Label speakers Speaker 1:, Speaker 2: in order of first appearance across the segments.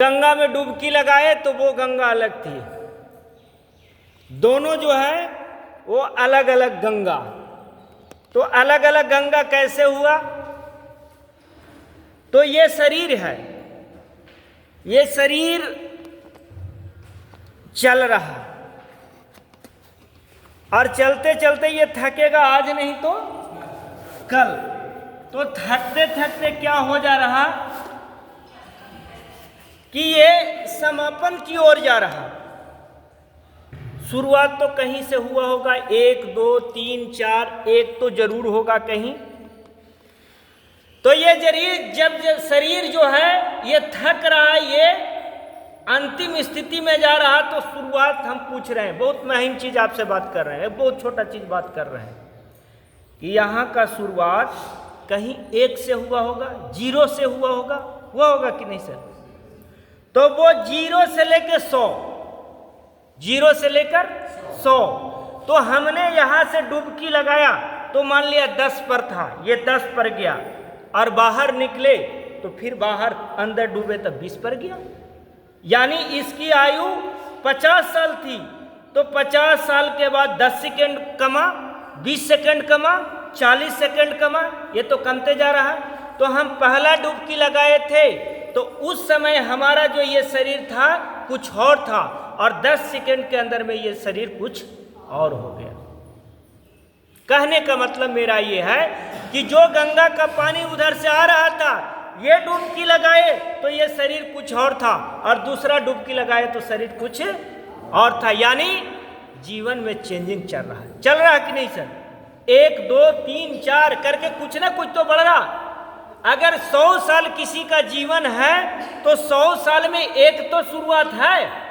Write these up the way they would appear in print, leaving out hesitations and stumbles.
Speaker 1: गंगा में डुबकी लगाए तो वो गंगा अलग थी, दोनों जो है वो अलग अलग गंगा। तो अलग अलग गंगा कैसे हुआ? तो ये शरीर है, ये शरीर चल रहा और चलते चलते ये थकेगा आज नहीं तो कल। तो थकते थकते क्या हो जा रहा कि ये समापन की ओर जा रहा। शुरुआत तो कहीं से हुआ होगा, 1 2 3 4, एक तो जरूर होगा कहीं। तो ये जब शरीर जो है ये थक रहा है, ये अंतिम स्थिति में जा रहा, तो शुरुआत हम पूछ रहे हैं, बहुत महंगी चीज आपसे बात कर रहे हैं, बहुत छोटा चीज बात कर रहे हैं कि यहाँ का शुरुआत कहीं 1 से हुआ होगा, 0 से हुआ होगा, हुआ होगा कि नहीं सर? तो वो 0 से लेकर 100, 0 से लेकर 100, तो हमने यहां से डुबकी लगाया तो मान लिया 10 पर था, ये 10 पर गया और बाहर निकले तो फिर बाहर अंदर डूबे तो 20 पर गया। यानी इसकी आयु 50 साल थी, तो 50 साल के बाद 10 सेकेंड कमा, 20 सेकेंड कमा, 40 सेकेंड कमा, ये तो कमते जा रहा है। तो हम पहला डुबकी लगाए थे तो उस समय हमारा जो ये शरीर था कुछ और था, और 10 सेकेंड के अंदर में ये शरीर कुछ और हो गया। कहने का मतलब मेरा ये है कि जो गंगा का पानी उधर से आ रहा था, ये डुबकी लगाए तो ये शरीर कुछ और था, और दूसरा डुबकी लगाए तो शरीर कुछ और था। यानी जीवन में चेंजिंग चल रहा है, चल रहा है कि नहीं सर? 1 2 3 4 करके कुछ ना कुछ तो बढ़ रहा। अगर 100 साल किसी का जीवन है तो 100 साल में एक तो शुरुआत है।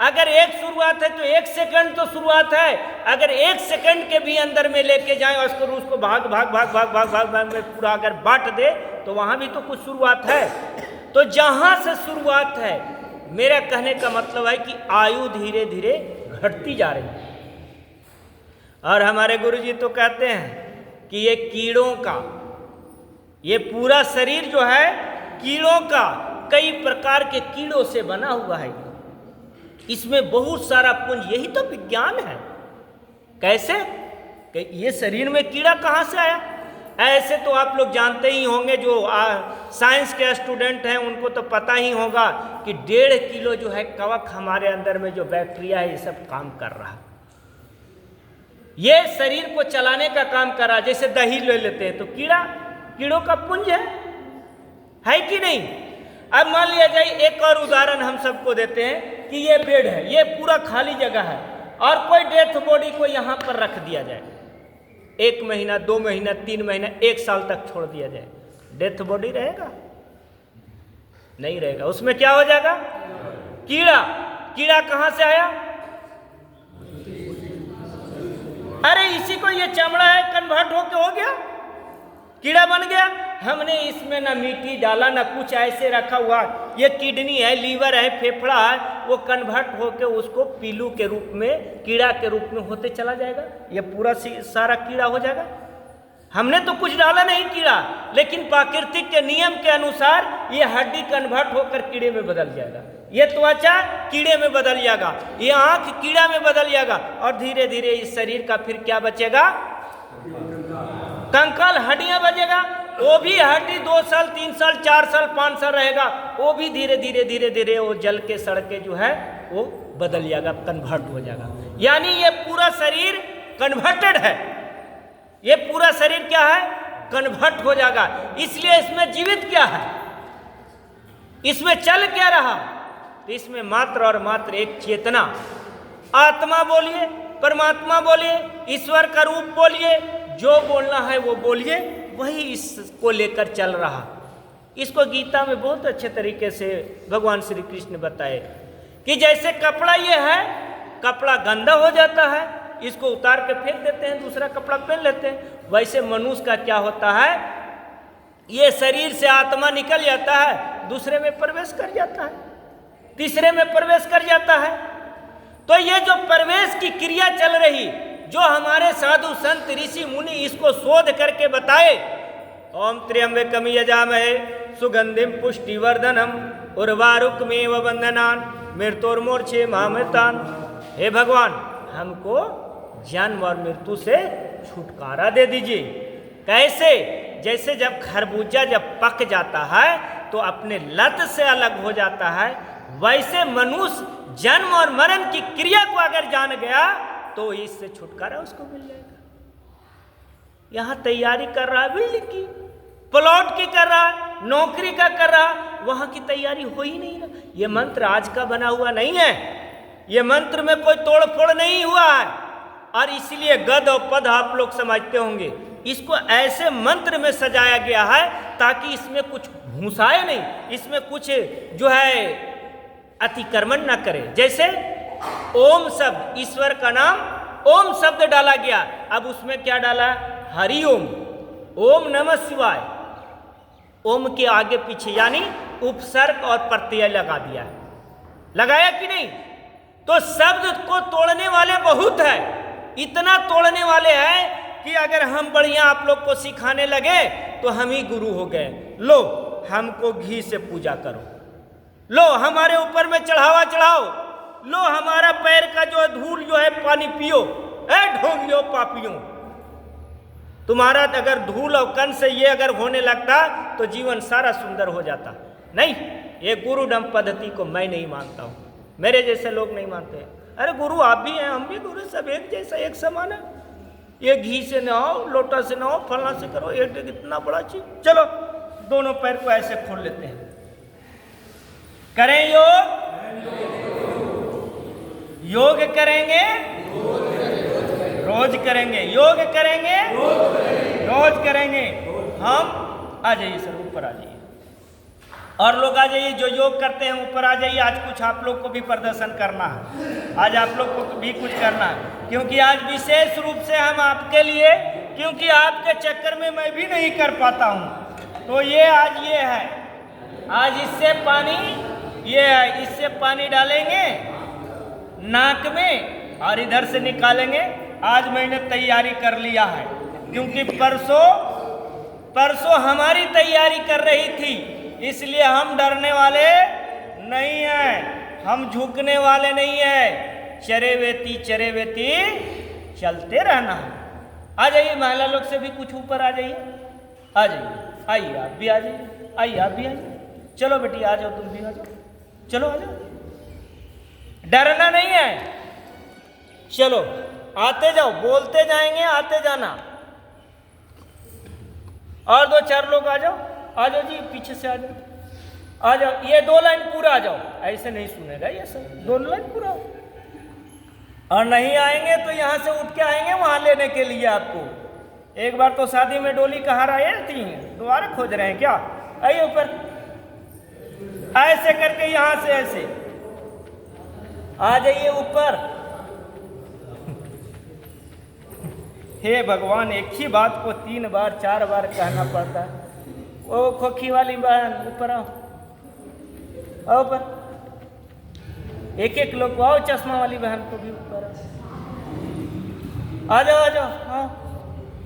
Speaker 1: अगर एक शुरुआत है तो 1 सेकंड तो शुरुआत है। अगर 1 सेकंड के भी अंदर में लेके जाएं और उसको भाग भाग भाग भाग भाग भाग भाग में पूरा अगर बांट दे तो वहां भी तो कुछ शुरुआत है। तो जहां से शुरुआत है, मेरा कहने का मतलब है कि आयु धीरे धीरे घटती जा रही है। और हमारे गुरुजी तो कहते हैं कि ये कीड़ों का, ये पूरा शरीर जो है कीड़ों का, कई प्रकार के कीड़ों से बना हुआ है। इसमें बहुत सारा पुंज, यही तो विज्ञान है। कैसे? ये शरीर में कीड़ा कहाँ से आया? ऐसे तो आप लोग जानते ही होंगे, जो साइंस के स्टूडेंट हैं उनको तो पता ही होगा कि 1.5 किलो जो है कवक हमारे अंदर में जो बैक्टीरिया है ये सब काम कर रहा है, ये शरीर को चलाने का काम कर रहा। जैसे दही ले लेते हैं तो कीड़ों का पुंज है कि नहीं? अब मान लिया जाए, एक और उदाहरण हम सबको देते हैं कि ये बेड है, ये पूरा खाली जगह है और कोई डेथ बॉडी को यहाँ पर रख दिया जाए, 1 महीना 2 महीना 3 महीना 1 साल तक छोड़ दिया जाए, डेथ बॉडी रहेगा? नहीं रहेगा। उसमें क्या हो जाएगा? कीड़ा कहाँ से आया? अरे इसी को ये चमड़ा है, कन्वर्ट होके हो गया, कीड़ा बन गया। हमने इसमें ना मिट्टी डाला ना कुछ, ऐसे रखा हुआ। ये किडनी है, लीवर है, फेफड़ा है, वो कन्वर्ट होके उसको पीलू के रूप में, कीड़ा के रूप में होते चला जाएगा। ये पूरा सारा कीड़ा हो जाएगा। हमने तो कुछ डाला नहीं कीड़ा, लेकिन प्राकृतिक के नियम के अनुसार ये हड्डी कन्वर्ट होकर कीड़े में बदल जाएगा, ये त्वचा कीड़े में बदल जाएगा, ये आंख कीड़ा में बदल जाएगा, और धीरे धीरे इस शरीर का फिर क्या बचेगा? कंकाल, हड्डियां बचेगा। वो भी हड्डी 2 साल 3 साल 4 साल 5 साल रहेगा, वो भी धीरे धीरे वो जल के सड़ के जो है वो बदल जाएगा, कन्वर्ट हो जाएगा। यानी ये पूरा शरीर कन्वर्टेड है, ये पूरा शरीर क्या है? कन्वर्ट हो जाएगा। इसलिए इसमें जीवित क्या है? इसमें चल क्या रहा? तो इसमें मात्र और मात्र एक चेतना, आत्मा बोलिए, परमात्मा बोलिए, ईश्वर का रूप बोलिए, जो बोलना है वो बोलिए, वही इसको लेकर चल रहा। इसको गीता में बहुत अच्छे तरीके से भगवान श्री कृष्ण बताए कि जैसे कपड़ा ये है, कपड़ा गंदा हो जाता है, इसको उतार के फेंक देते हैं, दूसरा कपड़ा पहन लेते हैं। वैसे मनुष्य का क्या होता है, ये शरीर से आत्मा निकल जाता है, दूसरे में प्रवेश कर जाता है, तीसरे में प्रवेश कर जाता है। तो ये जो प्रवेश की क्रिया चल रही, जो हमारे साधु संत ऋषि मुनि इसको शोध करके बताए, ओम त्र्यंबकम यजामहे सुगंधिम पुष्टिवर्धनम उर्वारुक में व बंधनान मृत्योर्मोर्छे मामृतान। हे भगवान, हमको जन्म और मृत्यु से छुटकारा दे दीजिए। कैसे? जैसे जब खरबूजा जब पक जाता है तो अपने लत से अलग हो जाता है, वैसे मनुष्य जन्म और मरण की क्रिया को अगर जान गया तो इससे छुटकारा उसको मिल जाएगा। यहां तैयारी कर रहा है बिल्डिंग की, प्लॉट की कर रहा है, नौकरी का कर रहा, वहां की तैयारी हो ही नहीं रहा। ये मंत्र आज का बना हुआ नहीं है, ये मंत्र में कोई तोड़ फोड़ नहीं हुआ है। और इसलिए गद और पद आप लोग समझते होंगे, इसको ऐसे मंत्र में सजाया गया है ताकि इसमें कुछ घुसाए नहीं, इसमें कुछ जो है अतिक्रमण ना करे। जैसे ओम शब्द, ईश्वर का नाम ओम शब्द डाला गया, अब उसमें क्या डाला? हरि ओम, ओम नमः शिवाय। ओम के आगे पीछे यानी उपसर्ग और प्रत्यय लगा दिया है, लगाया कि नहीं? तो शब्द को तोड़ने वाले बहुत है, इतना तोड़ने वाले हैं कि अगर हम बढ़िया आप लोग को सिखाने लगे तो हम ही गुरु हो गए। लो हमको घी से पूजा करो, लो हमारे ऊपर में चढ़ावा चढ़ाओ, लो हमारा पैर का जो धूल जो है पानी पियो, ढोंगियो पापियों। तुम्हारा अगर धूल और कण से ये अगर होने लगता तो जीवन सारा सुंदर हो जाता। नहीं, ये गुरुडम पद्धति को मैं नहीं मानता हूँ, मेरे जैसे लोग नहीं मानते। अरे गुरु आप भी हैं, हम भी गुरु, सब एक जैसा एक समान है। ये घी से नहाओ, लोटा से नहाओ, फलना से करो, एक इतना बड़ा चीज। चलो दोनों पैर को ऐसे खोल लेते हैं, करें योग, योग करेंगे, रोज करेंगे, योग करेंगे, रोज करेंगे। हम आ जाइए सर, ऊपर आ जाइए, और लोग आ जाइए जो योग करते हैं ऊपर आ जाइए। आज कुछ आप लोग को भी प्रदर्शन करना है, आज आप लोग को भी कुछ करना है, क्योंकि आज विशेष रूप से हम आपके लिए, क्योंकि आपके चक्कर में मैं भी नहीं कर पाता हूँ, तो ये आज ये है, आज इससे पानी, ये है, इससे पानी डालेंगे नाक में और इधर से निकालेंगे। आज मैंने तैयारी कर लिया है, क्योंकि परसों हमारी तैयारी कर रही थी, इसलिए हम डरने वाले नहीं हैं, हम झुकने वाले नहीं हैं। चरे वेती चलते रहना है। आ जाइए महिला लोग से भी कुछ ऊपर आ जाइए, आ जाइए, आइए आप भी आ जाइए, आइए आप भी आ जाइए। चलो बेटी आ जाओ, तुम भी आ जाओ, चलो आ जाओ, डरना नहीं है। चलो आते जाओ, बोलते जाएंगे, आते जाना। और दो चार लोग आ जाओ जी, पीछे से आ जाओ, ये 2 लाइन पूरा आ जाओ। ऐसे नहीं सुनेगा ये सब, 2 लाइन पूरा। और नहीं आएंगे तो यहां से उठ के आएंगे वहां लेने के लिए आपको। एक बार तो शादी में डोली कहाँ रही थी, दोबारा खोज रहे हैं क्या? आइए ऊपर, ऐसे करके यहां से ऐसे आ जाइए ऊपर। हे भगवान, एक ही बात को 3 बार 4 बार कहना पड़ता है। ओ खोखी वाली बहन ऊपर आओ, आओ ऊपर, एक लोग को आओ, चश्मा वाली बहन को भी ऊपर आ जाओ, आ जाओ, हाँ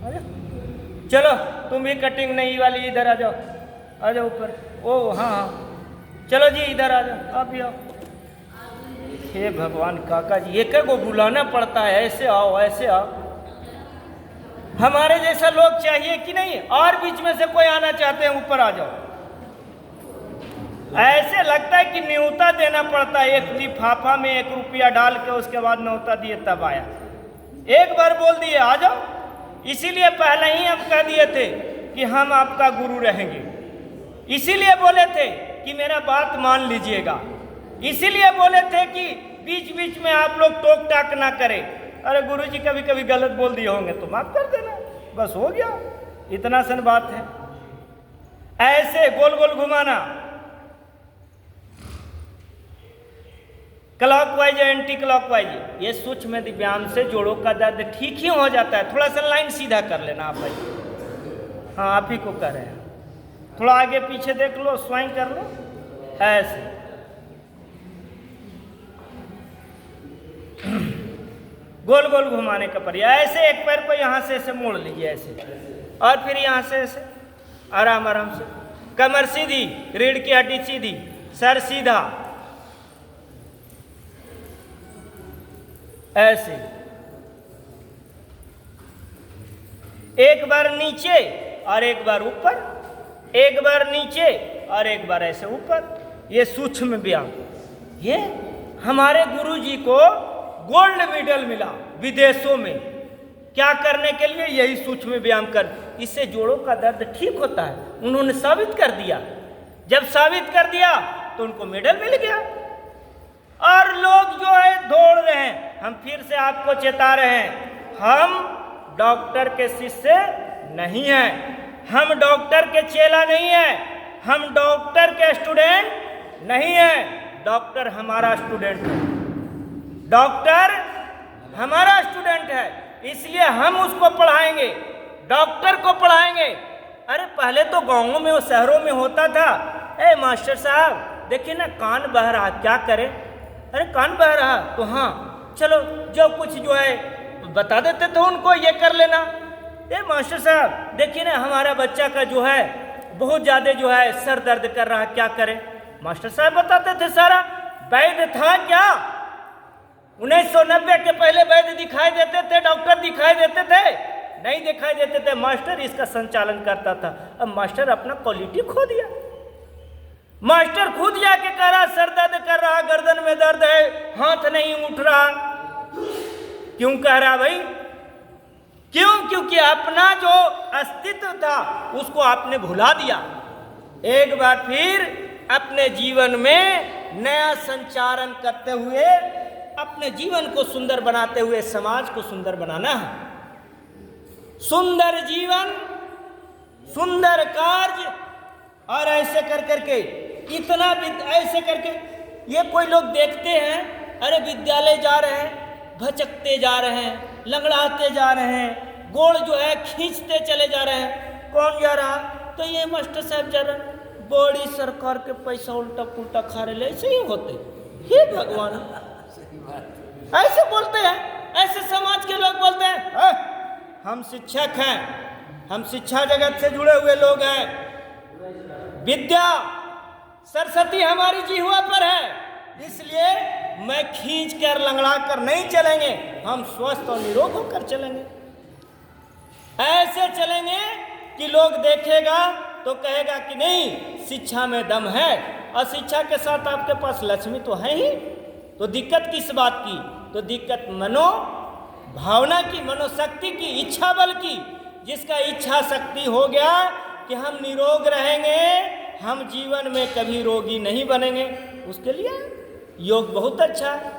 Speaker 1: आ जाओ। चलो तुम भी कटिंग नहीं वाली, इधर आ जाओ ऊपर। ओ हाँ, चलो जी इधर आ जाओ, आप भी आओ। हे भगवान काका जी, एक को बुलाना पड़ता है, ऐसे आओ, ऐसे आओ। हमारे जैसा लोग चाहिए कि नहीं? और बीच में से कोई आना चाहते हैं, ऊपर आ जाओ। ऐसे लगता है कि न्योता देना पड़ता है, एक लिफाफा में 1 रुपया डाल के उसके बाद न्योता दिए तब आया। एक बार बोल दिए आ जाओ, इसीलिए पहले ही हम कह दिए थे कि हम आपका गुरु रहेंगे, इसीलिए बोले थे कि मेरा बात मान लीजिएगा, इसीलिए बोले थे कि बीच बीच में आप लोग टोक टाक ना करें। अरे गुरु जी कभी कभी गलत बोल दिए होंगे तो माफ कर देना, बस हो गया, इतना सन बात है। ऐसे गोल गोल घुमाना, क्लॉकवाइज एंटी क्लॉकवाइज, ये सूक्ष्म दिव्यांग से जोड़ों का दर्द ठीक ही हो जाता है। थोड़ा सा लाइन सीधा कर लेना आप भाई, हाँ आप ही को कर रहे हैं, थोड़ा आगे पीछे देख लो, स्वाइंग कर लो, ऐसे गोल गोल घुमाने का प्रयास। ऐसे एक पैर को यहाँ से ऐसे मोड़ लीजिए ऐसे, और फिर यहाँ से ऐसे आराम आराम से, कमर सीधी, रीढ़ की हड्डी सीधी, सर सीधा, ऐसे, एक बार नीचे और एक बार ऊपर, एक बार नीचे और एक बार ऐसे ऊपर। ये सूक्ष्म व्यायाम, ये हमारे गुरुजी को गोल्ड मेडल मिला विदेशों में, क्या करने के लिए? यही सूक्ष्म व्यायाम कर। इससे जोड़ों का दर्द ठीक होता है, उन्होंने साबित कर दिया। जब साबित कर दिया तो उनको मेडल मिल गया। और लोग जो है दौड़ रहे हैं। हम फिर से आपको चेता रहे हैं, हम डॉक्टर के शिष्य नहीं हैं, हम डॉक्टर के चेला नहीं हैं, हम डॉक्टर के स्टूडेंट नहीं हैं। डॉक्टर हमारा स्टूडेंट है, डॉक्टर हमारा स्टूडेंट है, इसलिए हम उसको पढ़ाएंगे, डॉक्टर को पढ़ाएंगे। अरे पहले तो गाँवों में और शहरों में होता था, ए मास्टर साहब देखिए ना कान बह रहा, क्या करें? अरे कान बह रहा तो हाँ चलो जो कुछ जो है बता देते थे उनको, ये कर लेना। ए मास्टर साहब देखिए ना हमारा बच्चा का जो है बहुत ज़्यादा जो है सर दर्द कर रहा, क्या करें? मास्टर साहब बताते थे सारा। वैद्य था क्या? 1990 के पहले वैद्य दिखाई देते थे, डॉक्टर दिखाई देते थे? नहीं दिखाई देते थे, मास्टर इसका संचालन करता था। अब मास्टर अपना क्वालिटी खो दिया। मास्टर खुद जाके कह रहा सर दर्द कर रहा, गर्दन में दर्द है, हाथ नहीं उठ रहा। क्यों कह रहा भाई? क्यों? क्योंकि अपना जो अस्तित्व था उसको आपने भुला दिया। एक बार फिर अपने जीवन में नया संचारण करते हुए, अपने जीवन को सुंदर बनाते हुए समाज को सुंदर बनाना है। सुंदर जीवन, सुंदर कार्य, और ऐसे कर करके इतना ऐसे करके ये कोई लोग देखते हैं, अरे विद्यालय जा रहे हैं, भचकते जा रहे हैं, लंगड़ाते जा रहे हैं, गोड़ जो है खींचते चले जा रहे हैं। कौन जा रहा? तो ये मास्टर साहब जा रहे हैं। बड़ी सरकार के पैसा उल्टा पुल्टा खा रहे, ऐसे ही होते। हे भगवान, ऐसे बोलते हैं, ऐसे समाज के लोग बोलते हैं। हम शिक्षक हैं, हम शिक्षा जगत से जुड़े हुए लोग हैं, विद्या सरस्वती हमारी जिह्वा पर है, इसलिए मैं खींच कर लंगड़ा कर नहीं चलेंगे, हम स्वस्थ और निरोग होकर चलेंगे। ऐसे चलेंगे कि लोग देखेगा तो कहेगा कि नहीं शिक्षा में दम है, और शिक्षा के साथ आपके पास लक्ष्मी तो है ही, तो दिक्कत किस बात की? तो दिक्कत मनो भावना की, मनोशक्ति की, इच्छा बल की। जिसका इच्छा शक्ति हो गया कि हम निरोग रहेंगे, हम जीवन में कभी रोगी नहीं बनेंगे, उसके लिए योग बहुत अच्छा है।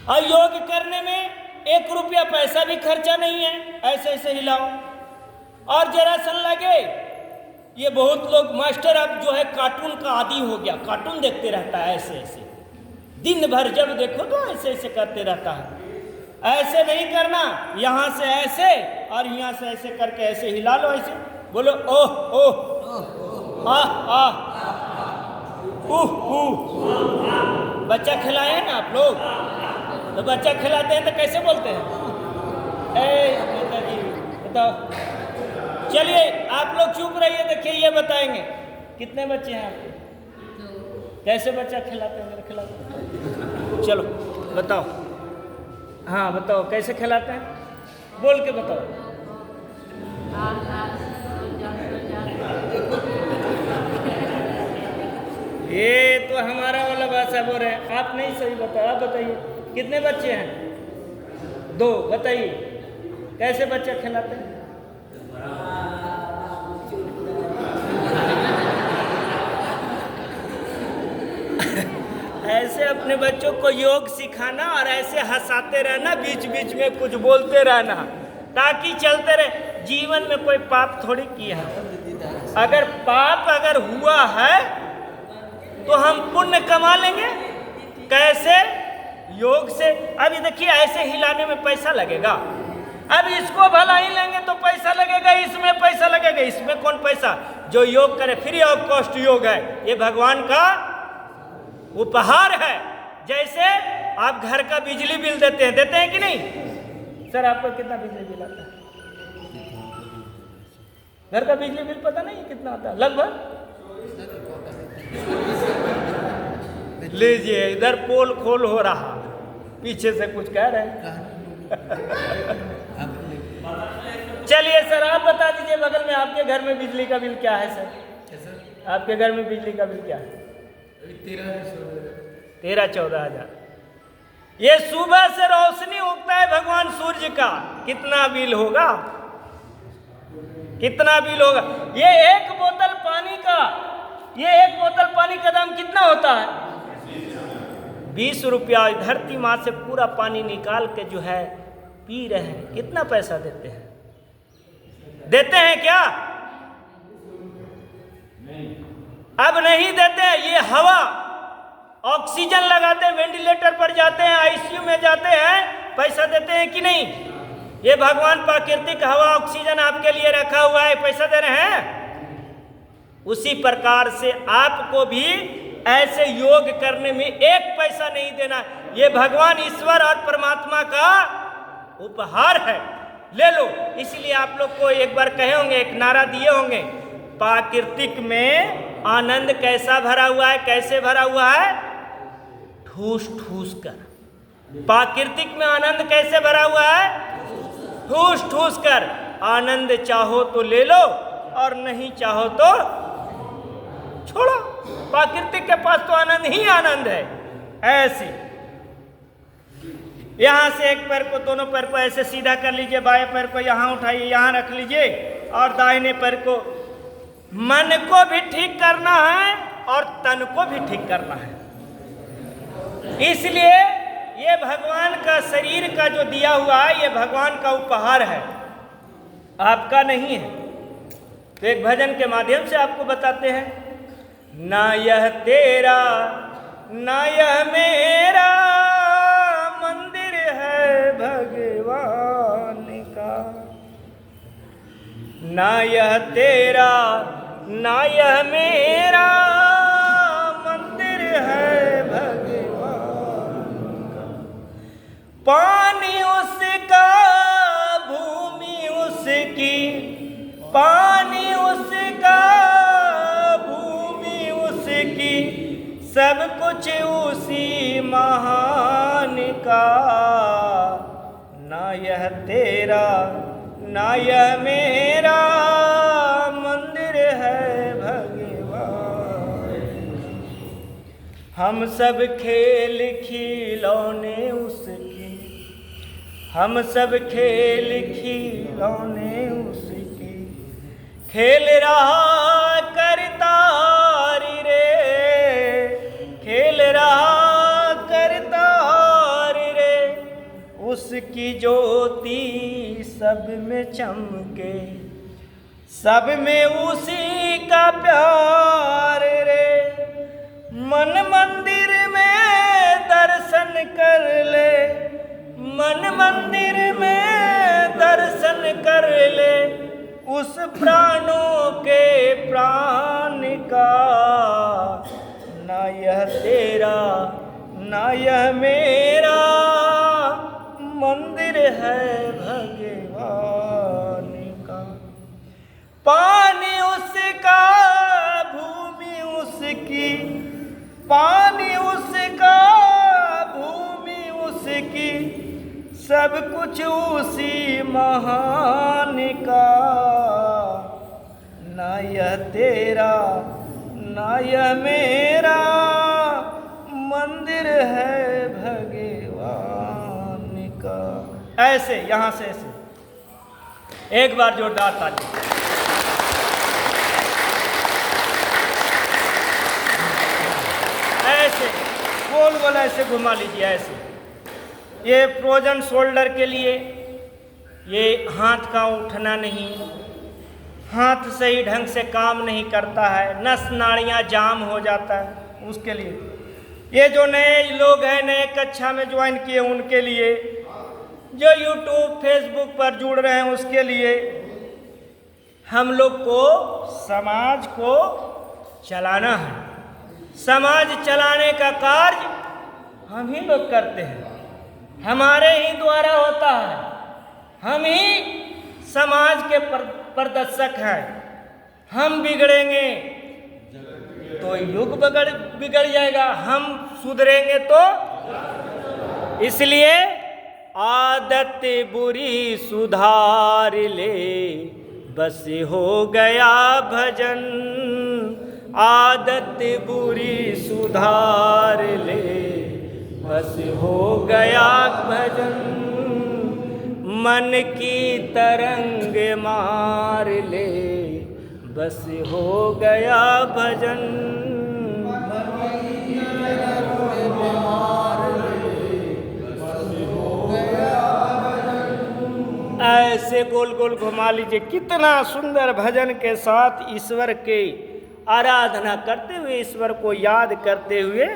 Speaker 1: और योग करने में 1 रुपया पैसा भी खर्चा नहीं है, ऐसे ऐसे हिलाओ और जरा सन लगे। ये बहुत लोग मास्टर अब जो है कार्टून का आदी हो गया, कार्टून देखते रहता है ऐसे ऐसे, दिन भर जब देखो तो ऐसे ऐसे करते रहता है। ऐसे नहीं करना, यहाँ से ऐसे और यहाँ से ऐसे करके ऐसे हिला लो, ऐसे बोलो ओह ओह, आ बच्चा खिलाए हैं ना आप लोग, तो बच्चा खिलाते हैं तो कैसे बोलते हैं? पिताजी बताओ। चलिए आप लोग चुप रहिए, देखिए ये बताएंगे कितने बच्चे हैं आपके, कैसे बच्चा खिलाते हैं? मेरे खिलाते, चलो बताओ। हाँ बताओ कैसे खिलाते हैं, बोल के बताओ। ये तो हमारा वाला भाषा बोल रहे हैं, आप नहीं सही बताया। आप बताइए कितने बच्चे हैं? 2। बताइए कैसे बच्चा खिलाते हैं? ऐसे अपने बच्चों को योग सिखाना और ऐसे हंसाते रहना, बीच बीच में कुछ बोलते रहना, ताकि चलते रहे। जीवन में कोई पाप थोड़ी किया है। अगर पाप अगर हुआ है तो हम पुण्य कमा लेंगे। कैसे? योग से। अभी देखिए ऐसे हिलाने में पैसा लगेगा, अब इसको भला ही लेंगे तो पैसा लगेगा, इसमें पैसा लगेगा, इसमें कौन पैसा? जो योग करे फ्री ऑफ कॉस्ट योग है, ये भगवान का उपहार है। जैसे आप घर का बिजली बिल देते हैं कि नहीं? सर आपको कितना बिजली बिल आता है? घर का बिजली बिल पता नहीं कितना आता है? लगभग लीजिए, इधर पोल खोल हो रहा, पीछे से कुछ कह रहे हैं। चलिए सर, आप बता दीजिए बगल में आपके घर में बिजली का बिल क्या है सर? आपके घर में बिजली का बिल क्या है? 13-14 हज़ार। ये सुबह से रोशनी उगता है भगवान सूर्य का, कितना बिल होगा? कितना बिल होगा? ये एक बोतल पानी का दाम कितना होता है? 20 रुपया। धरती माँ से पूरा पानी निकाल के जो है पी रहे हैं, कितना पैसा देते हैं? देते हैं क्या? अब नहीं देते हैं। ये हवा, ऑक्सीजन लगाते हैं, वेंटिलेटर पर जाते हैं, आईसीयू में जाते हैं, पैसा देते हैं कि नहीं? ये भगवान प्राकृतिक हवा ऑक्सीजन आपके लिए रखा हुआ है, पैसा दे रहे हैं। उसी प्रकार से आपको भी ऐसे योग करने में एक पैसा नहीं देना। ये भगवान ईश्वर और परमात्मा का उपहार है, ले लो। इसलिए आप लोग को एक बार कहे होंगे, एक नारा दिए होंगे, प्राकृतिक में आनंद कैसा भरा हुआ है? कैसे भरा हुआ है? ठूस ठूस कर। प्राकृतिक में आनंद कैसे भरा हुआ है? ठूस ठूस कर। आनंद चाहो तो ले लो और नहीं चाहो तो छोड़ो। प्राकृतिक के पास तो आनंद ही आनंद है। ऐसे यहां से एक पैर को, दोनों पैर को ऐसे सीधा कर लीजिए, बाएं पैर को यहां उठाइए, यहां रख लीजिए, और दाहिने पैर को। मन को भी ठीक करना है और तन को भी ठीक करना है। इसलिए ये भगवान का शरीर का जो दिया हुआ है, ये भगवान का उपहार है, आपका नहीं है। तो एक भजन के माध्यम से आपको बताते हैं, ना यह तेरा ना यह मेरा मंदिर है भगवान का, ना यह तेरा ना यह मेरा मंदिर है भगवान का। पानी उसका, भूमि उसकी, पानी उसका, भूमि उसकी, सब कुछ उसी महान का। ना यह तेरा ना यह मेरा मंदिर है भगवान। हम सब खेल खिलौने उसके, हम सब खेल खिलौने उसके, खेल रहा करतारी रे, खेल रहा करतारी रे। उसकी ज्योति सब में चमके, सब में उसी का प्यार रे। मन मंदिर में दर्शन कर ले, मन मंदिर में दर्शन कर ले, उस प्राणों के प्राण का। ना यह तेरा ना यह मेरा मंदिर है भगवान का। पानी उसका, भूमि उसकी, पानी उसका, भूमि उसकी, सब कुछ उसी महान का। ना यह तेरा ना यह मेरा मंदिर है भगवान का। ऐसे यहां से ऐसे एक बार जोरदार ताली। ऐसे गोल गोल ऐसे घुमा लीजिए, ऐसे। ये फ्रोजन शोल्डर के लिए, ये हाथ का उठना नहीं, हाथ सही ढंग से काम नहीं करता है, नस नाड़ियाँ जाम हो जाता है, उसके लिए। ये जो नए लोग हैं, नए कक्षा में ज्वाइन किए, उनके लिए, जो यूट्यूब फेसबुक पर जुड़ रहे हैं, उसके लिए। हम लोग को समाज को चलाना है। समाज चलाने का कार्य हम ही लोग करते हैं, हमारे ही द्वारा होता है। हम ही समाज के प्रदर्शक हैं। हम बिगड़ेंगे तो युग बिगड़ जाएगा, हम सुधरेंगे तो। इसलिए आदत बुरी सुधार ले, बस हो गया भजन। आदत बुरी सुधार ले, बस हो गया भजन। मन की तरंग मार ले, बस हो गया भजन। ऐसे गोल गोल घुमा लीजिए, कितना सुंदर भजन के साथ ईश्वर के आराधना करते हुए, ईश्वर को याद करते हुए